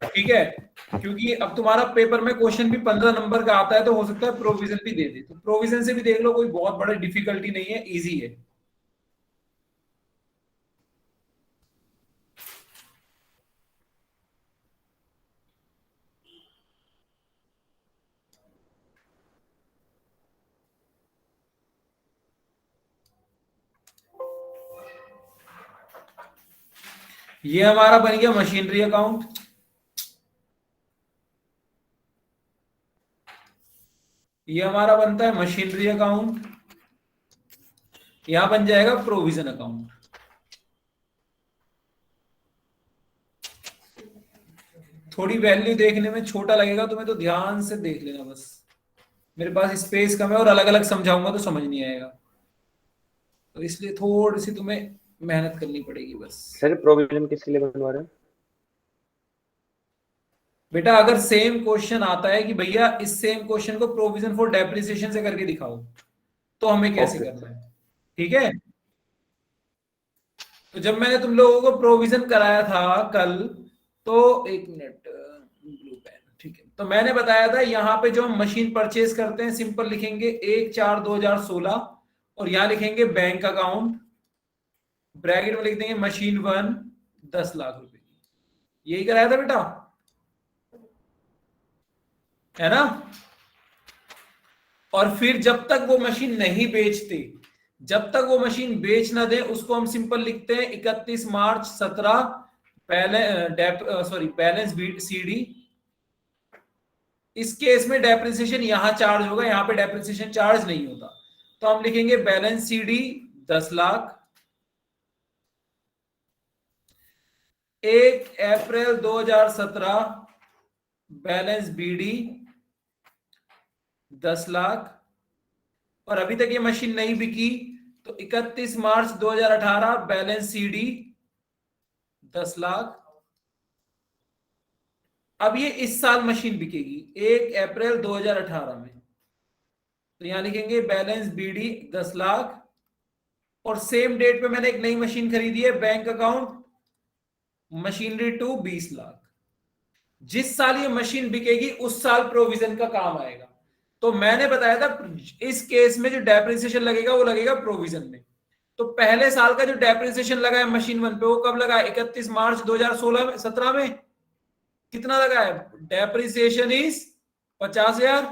ठीक है, क्योंकि अब तुम्हारा पेपर में क्वेश्चन भी 15 नंबर का आता है, तो हो सकता है प्रोविजन भी दे दे, तो प्रोविजन से भी देख लो, कोई बहुत बड़ी डिफिकल्टी नहीं है, इजी है। ये हमारा बन गया मशीनरी अकाउंट, ये हमारा बनता है मशीनरी अकाउंट, यहां बन जाएगा प्रोविजन अकाउंट। थोड़ी वैल्यू देखने में छोटा लगेगा तुम्हें, तो ध्यान से देख लेना, बस मेरे पास स्पेस कम है और अलग अलग समझाऊंगा तो समझ नहीं आएगा, तो इसलिए थोड़ी सी तुम्हें मेहनत करनी पड़ेगी बस। सर प्रोविजन किसके लिए बनवा रहे हैं? बेटा अगर सेम क्वेश्चन आता है कि भैया इस सेम क्वेश्चन को प्रोविजन फॉर डेप्रिसिएशन से करके दिखाओ, तो हमें कैसे करना है, ठीक है? तो जब मैंने तुम लोगों को प्रोविजन कराया था कल, तो एक मिनट, ब्लू पेन, ठीक है, तो मैंने बताया था यहाँ पे जो हम मशीन परचेज करते हैं, सिंपल लिखेंगे 1/4/2016 और यहां लिखेंगे बैंक अकाउंट, ब्रैकेट में लिख देंगे मशीन 1 10 लाख रुपए की, यही कराया था बेटा, है ना? और फिर जब तक वो मशीन नहीं बेचते, जब तक वो मशीन बेच ना दे, उसको हम सिंपल लिखते हैं 31 मार्च 17 बैलेंस सीडी। इस केस में डेप्रिसिएशन यहां चार्ज होगा, यहां पे डेप्रिसिएशन चार्ज नहीं होता, तो हम लिखेंगे बैलेंस सीडी 10 लाख, 1 अप्रैल 2017 बैलेंस बीडी 10 लाख, और अभी तक ये मशीन नहीं बिकी, तो 31 मार्च 2018 बैलेंस सीडी 10 लाख। अब ये इस साल मशीन बिकेगी 1 अप्रैल 2018 में, तो यहां लिखेंगे बैलेंस बीडी 10 लाख, और सेम डेट पे मैंने एक नई मशीन खरीदी है, बैंक अकाउंट मशीनरी 2 20 लाख। जिस साल ये मशीन बिकेगी उस साल प्रोविजन का काम आएगा, तो मैंने बताया था इस केस में जो डेप्रिसिएशन लगेगा वो लगेगा प्रोविजन में। तो पहले साल का जो डेप्रिसिएशन लगा है मशीन 1 पे, वो कब लगा है? 31 मार्च 2016 में 17 में कितना लगा है? डेप्रिसिएशन इज 50,000,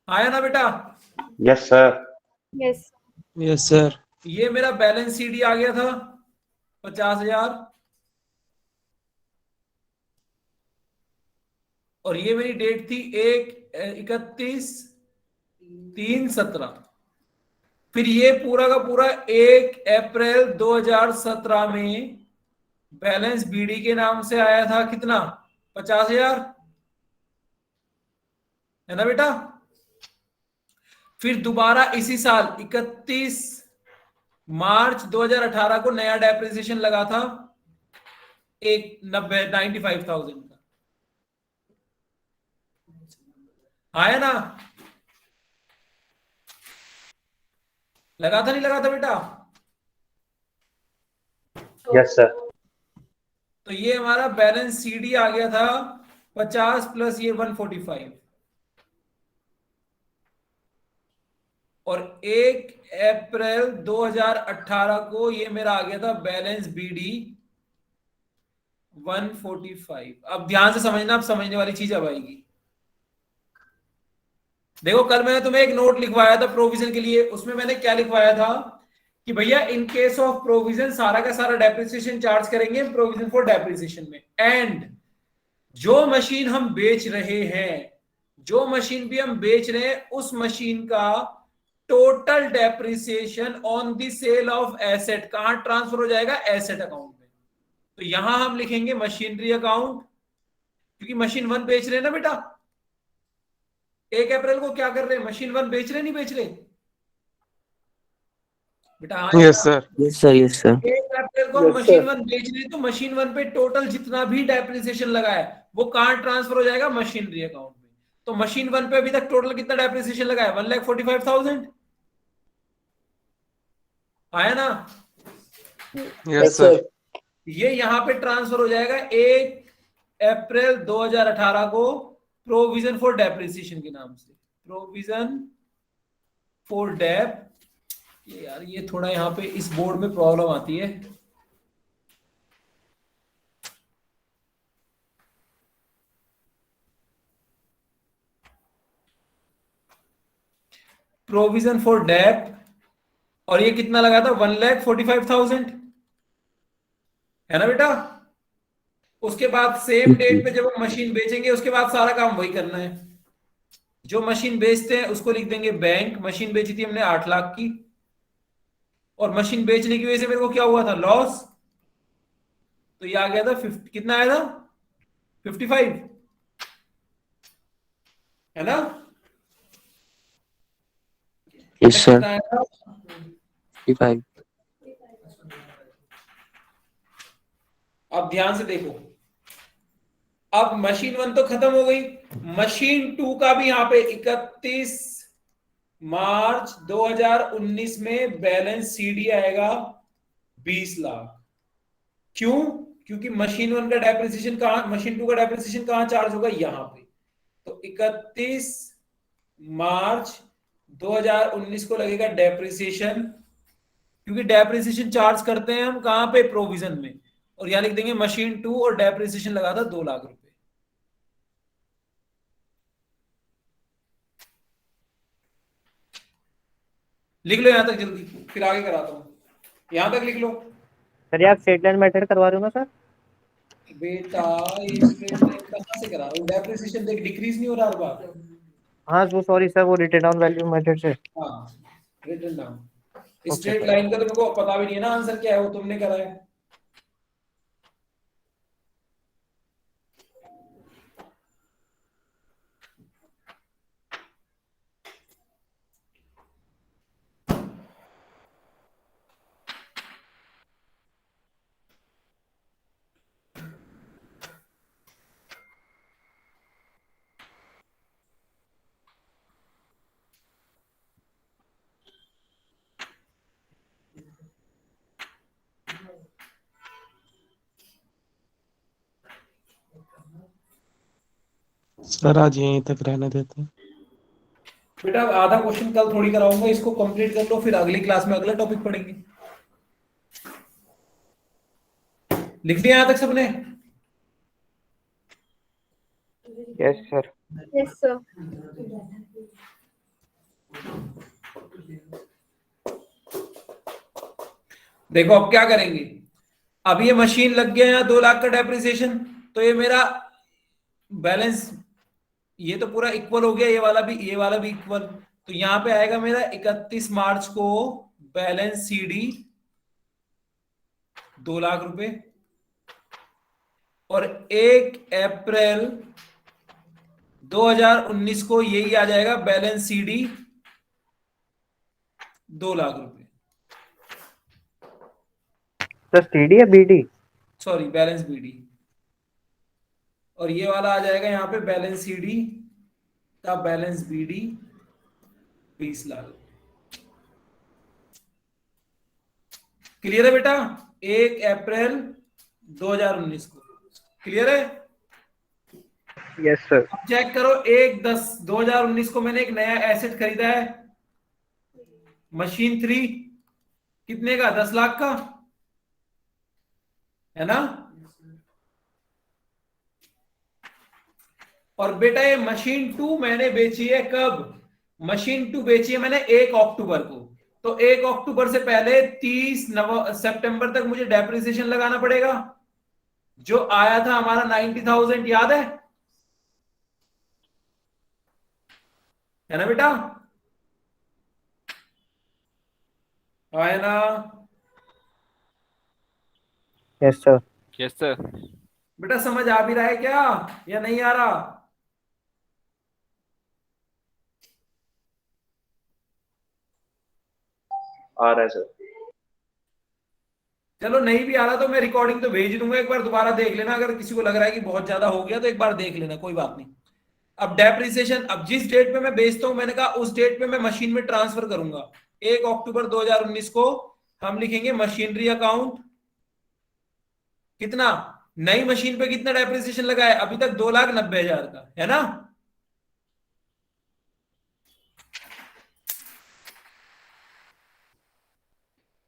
आया ना बेटा? Yes sir. Yes. Yes sir. ये मेरा बैलेंस सीडी आ गया था 50,000, और ये मेरी डेट थी 31/3/17। फिर ये पूरा का पूरा 1 अप्रैल 2017 में बैलेंस बीडी के नाम से आया था, कितना? 50,000, है ना बेटा? फिर दोबारा इसी साल 31 मार्च 2018 को नया डेप्रिसिएशन लगा था 95,000 का, आया ना? लगा था नहीं लगा था बेटा? Yes sir. तो ये हमारा बैलेंस सीडी आ गया था 50 प्लस ये 145, और 1 अप्रैल 2018 को ये मेरा आ गया था बैलेंस बीडी 145। अब ध्यान से समझना, अब समझने वाली चीज अब आएगी। देखो कल मैंने तुम्हें एक नोट लिखवाया था प्रोविजन के लिए, उसमें मैंने क्या लिखवाया था कि भैया इन केस ऑफ प्रोविजन सारा का सारा डेप्रिसिएशन चार्ज करेंगे प्रोविजन फॉर डेप्रिसिएशन में, एंड जो मशीन हम बेच रहे हैं, जो मशीन भी हम बेच रहे हैं, उस मशीन का total depreciation on the sale of asset कहां ट्रांसफर हो जाएगा? एसेट अकाउंट में। तो यहां हम लिखेंगे मशीनरी अकाउंट, क्योंकि मशीन 1 बेच रहे हैं ना बेटा। 1 अप्रैल को क्या कर रहे हैं, मशीन 1 बेच रहे नहीं बेच रहे बेटा? हाँ yes sir. Yes sir, yes sir. 1 अप्रैल को हम मशीन 1 बेच रहे हैं, तो मशीन 1 पे टोटल जितना भी डेप्रिसिएशन लगा है वो कहां ट्रांसफर हो जाएगा, मशीनरी अकाउंट में। तो मशीन 1 पे अभी तक टोटल कितना डेप्रिसिएशन लगा है, 1,45,000 आया ना? Yes sir. ये यहां पे ट्रांसफर हो जाएगा 1 अप्रैल 2018 को प्रोविजन फॉर डेप्रिसिएशन के नाम से, प्रोविजन फॉर डेप। ये यार ये थोड़ा यहाँ पे इस बोर्ड में प्रॉब्लम आती है। प्रोविजन फॉर डेप, और ये कितना लगा था, 1,45,000 है ना बेटा? उसके बाद सेम डेट पे जब हम मशीन बेचेंगे उसके बाद सारा काम वही करना है। जो मशीन बेचते हैं उसको लिख देंगे बैंक। मशीन बेची थी हमने 8 लाख की, और मशीन बेचने की वजह से मेरे को क्या हुआ था, लॉस। तो ये आ गया था कितना आया था, 55 है ना? यस सर, कितना आया था? 55। अब ध्यान से देखो, अब मशीन 1 तो खत्म हो गई, मशीन 2 का भी यहां पे 31 मार्च 2019 में बैलेंस सीडी आएगा 20 लाख। क्यों? क्योंकि मशीन 1 का डेप्रिसिएशन कहां, मशीन 2 का डेप्रिसिएशन कहां चार्ज होगा, यहां पे। तो 31 मार्च 2019 को लगेगा डेप्रिसिएशन, क्योंकि डेप्रिसिएशन चार्ज करते हैं हम कहां पे, प्रोविजन में। और यहां लिख देंगे मशीन 2, और डेप्रिसिएशन लगा था 2 लाख रुपए। लिख लो यहां तक जल्दी, फिर आगे कराता हूं। यहां तक लिख लो सर ये आप स्ट्रेट लाइन मेथड करवा रहे हो ना सर? बेटा। ये स्ट्रेट लाइन कहां से करा रहा हूं, डेप्रिसिएशन देख डिक्रीज नहीं हो रहा हर बार। हाँ वो सॉरी सर, वो रिटन डाउन वैल्यू मेथड से। हाँ, written down. Okay straight sir. Line का तो मेरे को पता भी नहीं है ना आंसर क्या है, वो तुमने करा है। सर आज यहीं तक रहने देते हैं। बेटा आधा क्वेश्चन कल थोड़ी कराऊंगा, इसको कंप्लीट कर लो, फिर अगली क्लास में अगला टॉपिक पढ़ेंगे। लिख दिया यहां तक सबने? Yes sir. Yes, sir. देखो अब क्या करेंगे, अब ये मशीन लग गया यहाँ 2 लाख का डेप्रिसिएशन, तो ये मेरा बैलेंस, ये तो पूरा इक्वल हो गया, ये वाला भी, ये वाला भी इक्वल। तो यहां पे आएगा मेरा 31 मार्च को बैलेंस सीडी 2 लाख रुपए, और 1 अप्रैल 2019 को यही आ जाएगा बैलेंस सीडी 2 लाख रुपए। सर सीडी या बीडी? Sorry, balance BD. और ये वाला आ जाएगा यहाँ पे बैलेंस सीडी का बैलेंस बीडी 20 लाख। क्लियर है बेटा? 1 अप्रैल 2019 को क्लियर है? Yes sir. अब चेक करो, 1/10/2019 को मैंने एक नया एसेट खरीदा है, मशीन 3, कितने का, 10 लाख का, है ना? और बेटा ये मशीन 2 मैंने बेची है कब, मशीन 2 बेची है मैंने 1 अक्टूबर को। तो 1 अक्टूबर से पहले 30 सितंबर तक मुझे डेप्रिसिएशन लगाना पड़ेगा, जो आया था हमारा 90,000, याद है ना बेटा? है ना? Yes sir. Yes sir. बेटा समझ आ भी रहा है क्या या नहीं आ रहा? आ रहा है सर। चलो नहीं भी आ रहा तो मैं रिकॉर्डिंग तो भेज दूंगा, एक बार दोबारा देख लेना, अगर किसी को लग रहा है कि बहुत ज्यादा हो गया तो एक बार देख लेना, कोई बात नहीं। अब डेप्रिसिएशन, अब जिस डेट पे मैं बेचता हूं मैंने कहा उस डेट पे मैं मशीन में ट्रांसफर करूंगा। 1 अक्टूबर 2019 को हम लिखेंगे मशीनरी अकाउंट। कितना, नई मशीन पे कितना डेप्रिसिएशन लगा है अभी तक? 2,90,000 का है ना।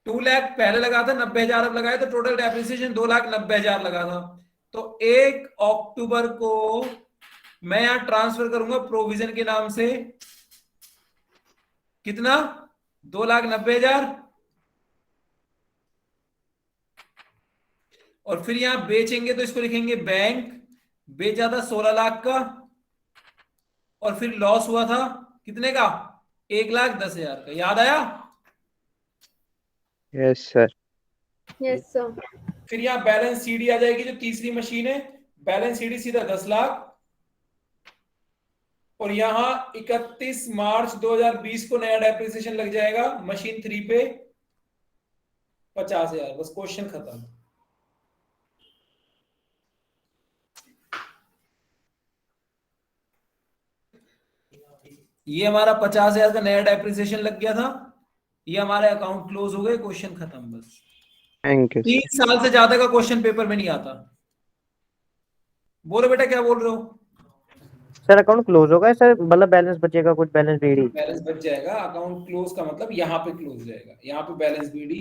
2 लाख पहले लगा था, 90,000 अब लगाए, तो टोटल डेप्रिसिएशन 2,90,000 लगा था। तो 1 अक्टूबर को मैं यहां ट्रांसफर करूंगा प्रोविजन के नाम से कितना, 2,90,000, और फिर यहां बेचेंगे तो इसको लिखेंगे बैंक। बेचा था 16 लाख का, और फिर लॉस हुआ था कितने का, 1,10,000 का। याद आया? Yes sir. Yes, sir. फिर यहां बैलेंस सीडी आ जाएगी जो तीसरी मशीन है, बैलेंस सीडी सीधा 10 लाख, और यहां 31 मार्च 2020 को नया डेप्रिसिएशन लग जाएगा मशीन 3 पे 50,000। बस क्वेश्चन खत्म। ये हमारा 50,000 का नया डेप्रिसिएशन लग गया था, ये हमारे अकाउंट क्लोज हो गए, क्वेश्चन खत्म। बस थैंक यू 3 साल से ज्यादा का क्वेश्चन पेपर में नहीं आता। बोलो बेटा क्या बोल रहे हो? सर अकाउंट क्लोज होगा सर, मतलब बैलेंस बचेगा कुछ, बैलेंस बीडी? बैलेंस बच जाएगा, अकाउंट क्लोज का मतलब यहाँ पे क्लोज हो जाएगा, यहाँ पे बैलेंस बीडी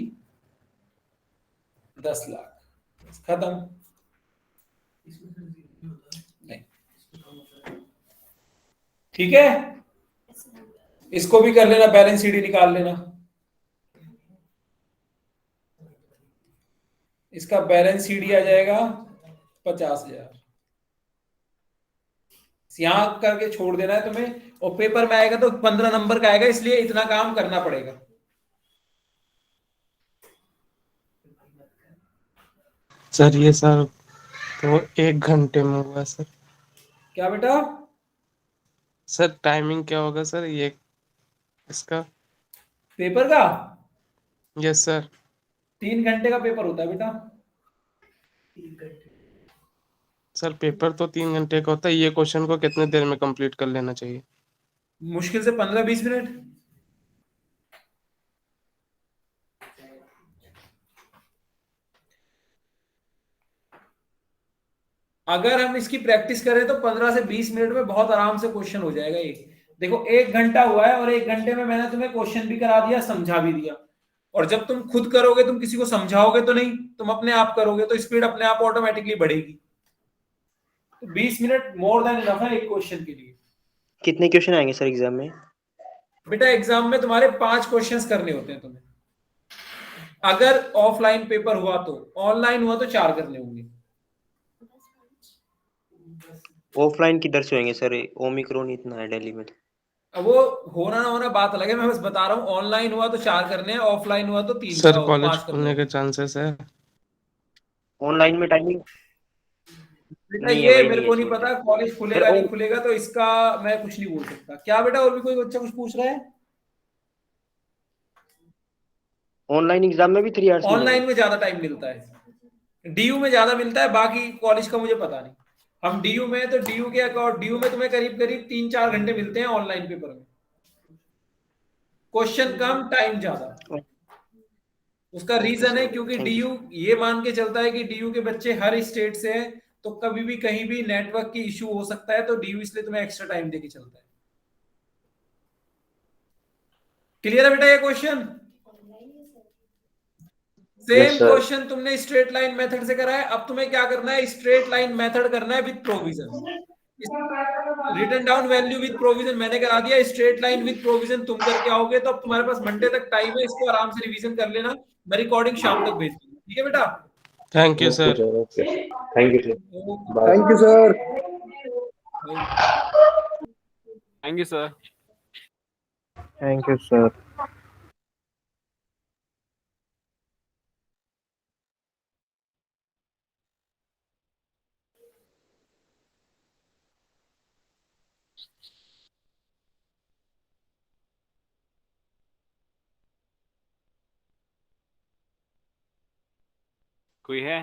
10 लाख, बस खत्म। नहीं, ठीक है, इसको भी कर लेना, बैलेंस सीडी निकाल लेना। इसका बैलेंस सीडी आ जाएगा 50,000। यहां करके छोड़ देना है तुम्हें, और पेपर में आएगा तो 15 नंबर का आएगा, इसलिए इतना काम करना पड़ेगा। सर ये सर तो 1 घंटे में हुआ सर। क्या बेटा? सर टाइमिंग क्या होगा सर ये इसका? पेपर का यस सर। 3 घंटे का पेपर होता है बेटा। सर पेपर तो 3 घंटे का होता है, ये क्वेश्चन को कितने देर में कंप्लीट कर लेना चाहिए? मुश्किल से 15-20 मिनट। अगर हम इसकी प्रैक्टिस करें तो 15 से 20 मिनट में बहुत आराम से क्वेश्चन हो जाएगा ये। देखो 1 घंटा हुआ है, और 1 घंटे में मैंने तुम्हें क्वेश्चन भी करा दिया, समझा भी दिया। और जब तुम खुद करोगे, तुम किसी को समझाओगे तो नहीं, तुम अपने आप करोगे तो स्पीड अपने आप ऑटोमेटिकली बढ़ेगी। तो 20 मिनट मोर देन इनफ है एक क्वेश्चन के लिए। कितने क्वेश्चन आएंगे सर एग्जाम में? बेटा एग्जाम में तुम्हारे 5 क्वेश्चंस करने होते हैं तुम्हें, अगर ऑफलाइन पेपर हुआ तो। ऑनलाइन हुआ तो 4 करने होंगे। ऑफलाइन किधर से होंगे सर? ओमिक्रॉन इतना है दिल्ली में तो। अब वो होना ना होना बात अलग है, मैं बस बता रहा हूँ, ऑनलाइन हुआ तो 4 करने हैं, ऑफलाइन हुआ तो 3 सर कॉलेज 5 करने खुलने हैं। के चांसेस है? ऑनलाइन में टाइमिंग बेटा नहीं है, ये वही मेरे नहीं को है नहीं इसमें। पता, कॉलेज खुलेगा नहीं खुलेगा तो इसका मैं कुछ नहीं बोल सकता। क्या बेटा, और भी कोई बच्चा कुछ पूछ रहा है? ऑनलाइन एग्जाम में भी 3 आवर्स ऑनलाइन मिलेंगे? में ज्यादा टाइम मिलता है, डीयू में ज्यादा मिलता है, बाकी कॉलेज का मुझे पता नहीं। हम डीयू में, तो डीयू के अकाउंट, डीयू में तुम्हें करीब करीब 3-4 घंटे मिलते हैं ऑनलाइन पेपर में। क्वेश्चन कम, टाइम ज्यादा। उसका रीजन है क्योंकि Thank you. डीयू ये मान के चलता है कि डीयू के बच्चे हर स्टेट से हैं, तो कभी भी कहीं भी नेटवर्क की इशू हो सकता है, तो डीयू इसलिए तुम्हें एक्स्ट्रा टाइम देके चलता है। क्लियर है बेटा ये question? Same Yes, sir. Question तुमने स्ट्रेट लाइन मेथड से करा है, अब तुम्हें क्या करना है, स्ट्रेट लाइन मेथड करना है with provision. Written down value with provision मैंने करा दिया, स्ट्रेट लाइन विद प्रोविजन तुम करके आओगे, तो अब तुम्हारे पास मंडे तक टाइम है, इसको आराम से रिवीजन कर लेना। मैं रिकॉर्डिंग शाम तक भेज दूंगा, ठीक है बेटा? Thank you okay sir. Sir, okay, thank you sir, bye. Thank you sir. Thank you sir. Thank you sir. कोई है?